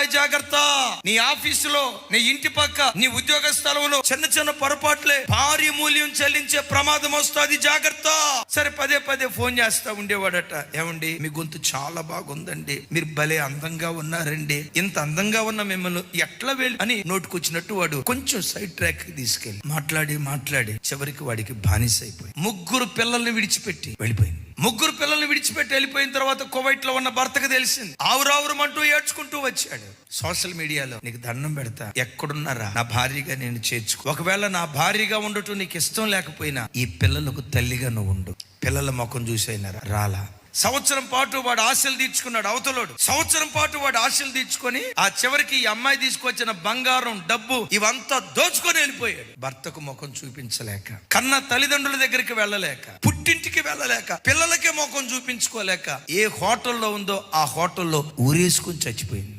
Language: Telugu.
ఉన్నాయి, జాగ్రత్త. నీ ఆఫీసులో, నీ ఇంటి పక్క, నీ ఉద్యోగ స్థలంలో చిన్న చిన్న పొరపాట్లే భారీ మూల్యం చెల్లించే ప్రమాదం వస్తుంది, జాగ్రత్త. సరే పదే పదే ఫోన్ చేస్తా ఉండేవాడట. ఏమండి, మీ గొంతు చాలా బాగుందండి, మీరు భలే అందంగా ఉన్నారండి, ఇంత అందంగా ఉన్న మిమ్మల్ని ఎట్లా వెళ్ళి అని నోటుకొచ్చినట్టు వాడు కొంచెం సైడ్ ట్రాక్ తీసుకెళ్ళి మాట్లాడి చివరికి వాడికి బానిస అయిపోయి 3 పిల్లల్ని విడిచిపెట్టి వెళ్ళిపోయింది. 3 పిల్లల్ని విడిచిపెట్టి వెళ్ళిపోయిన తర్వాత కువైట్ లో ఉన్న భర్తకు తెలిసింది. ఆవురావురమంటూ ఏడ్చుకుంటూ వచ్చాడు. సోషల్ మీడియాలో, నీకు దండం పెడతా, ఎక్కడున్నారా నా భార్యగా నేను చేర్చుకో, ఒకవేళ నా భార్యగా ఉండటం నీకు ఇష్టం లేకపోయినా ఈ పిల్లలకు తల్లిగా నువ్వు ఉండు. పిల్లల ముఖం చూసైనారా రాలా. సంవత్సరం పాటు వాడు ఆశలు తీర్చుకున్నాడు. అవతలోడు సంవత్సరం పాటు వాడు ఆశలు తీర్చుకొని ఆ చివరికి ఈ అమ్మాయి తీసుకొచ్చిన బంగారం, డబ్బు ఇవంతా దోచుకొని వెళ్ళిపోయాడు. భర్తకు ముఖం చూపించలేక, కన్న తల్లిదండ్రుల దగ్గరికి వెళ్ళలేక, పుట్టింటికి వెళ్ళలేక, పిల్లలకే ముఖం చూపించుకోలేక ఏ హోటల్లో ఉందో ఆ హోటల్లో ఊరేసుకుని చచ్చిపోయింది.